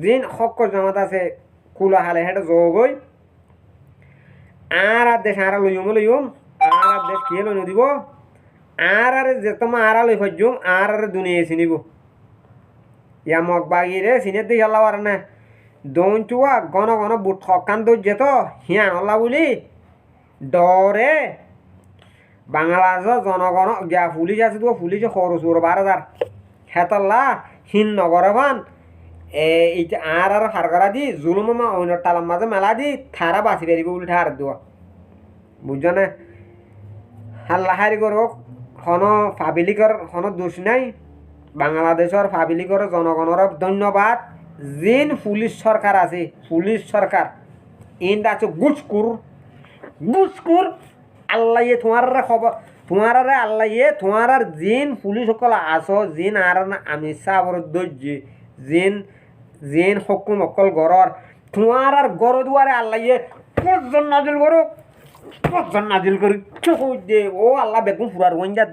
দিন হক জমাত আছে কুলা হালে হেঁটে যোগই আর দেশ আর লইম আর দেশ কে লই দিব আর যে তোমার আর লই ফজুম আর দুনিয়া চিনিব ইয়া মগ বাগিরে চিনে দিয়ে গেল আর না দৌচুয়া ঘন ঘন বুট হকান দৌড় যেত হিয়ান হল্লা বলি ডরে বাংলাদেশের জনগণ গিয়া পুলিশ আছে তো পুলিশে খরচ 12,000 হেতল্লা হিন নগরে ভান এইটা আর হারগরা দি জুলুমা অন্য টালাম মাঝে মেলা দি থারা বাঁচি বেরিব বলে ঠার দেওয়া বুঝছো না হাল্লা হারি করুক হন পাবলিকর হন দোষ নাই বাংলাদেশের পাবলিকর জনগণের ধন্যবাদ জিন পুলিশ সরকার আছে পুলিশ সরকার ইন আছে গুসকুর আল্লাহ তোমার খবর তোমার আল্লাহ তোমার জিন পুলিশ সকল আছো জিন আর আমি সাবর ধৈর্য জিন জিন হকুম অকল গড়র তোমার আর গড় দুয়ারে আল্লাহ কজন নাজিল করো কজন নাজিল করি চোখ দে ও আল্লাহ বেগুন ফুরার ওইজা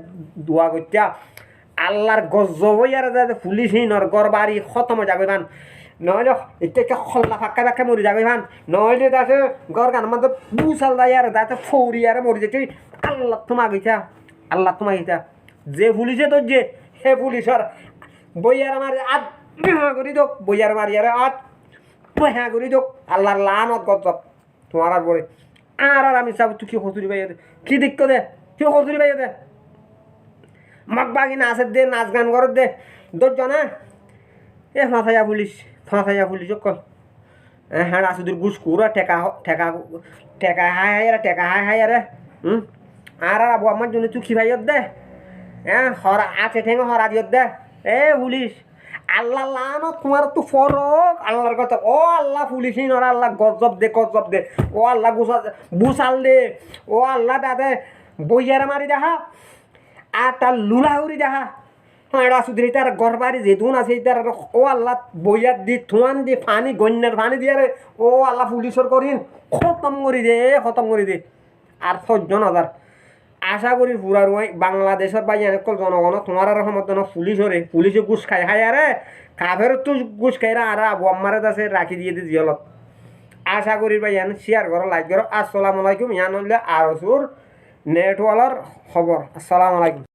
দোয়া করছা আল্লাহর গজব আর পুলিশ হিনর গড় বাড়ি খতম যাবে ভান নহলে এটা খল্লা ফাঁকা ফাঁকা মরি যাবে ভান নহলে তাতে গড় গান মধ্যে বুসাল দেয় আর তাতে ফৌরি আর মরি যেতে আল্লাহ তোমা গেছা আল্লাহ তোমা গেছা যে পুলিশে তোর যে হে পুলিশর বইয়ার আমার আট করি দোক বইয়ার মারিয়ারে আট হ্যাঁ করি দোক আল্লাহর লানত গজব তোমার আর পরে আর আমি চাব তুই কি হতুরি পাই কি দিক্ক দে কি হতুরি পাই দে মগ বাগি নাচের দে নাচ গান করার দে ধৈর্য না এ ফাঁসাইয়া পুলিশ কল হ্যাঁ আসুদির ঘুষ কুড়া টেকা হাই আরে আর আবু আমার জন্য তুই খিবাইয়ত দে হ্যাঁ হরা আছে ঠেঙে হরা দিয়ত দে এ পুলিশ আল্লাহ লানো তোমার তো ফরক আল্লাহর কথা ও আল্লাহ পুলিশই নর আল্লাহ গজব দে ও আল্লাহ বুসাল দে ও আল্লাহ তাতে বইয়ার মারি দেখা আর তার লুলাউরি দেখা এটা সুধরি তার গরবারি যেতুন আছে তার ও আল্লাহ বইয়ার দি থুয়ান দি ফানি গন্যার ফানি দিয়ে ও আল্লাহ পুলিশর করিন খতম করে দে আর 6 হাজার আশা করি পুরার বাংলাদেশের বা অনেক জনগণ তোমার আর সমর্থন পুলিশে ঘুষ খায় আরে কাফের তো ঘুষ খাই আর আবু আম্মারে আছে রাখি দিয়ে দিই জিয়লত আশা করি ভাই শেয়ার করো লাইক করো আসসালামু আলাইকুম ইয়ান হইলে আর নেটওয়ালার খবর আসসালামু আলাইকুম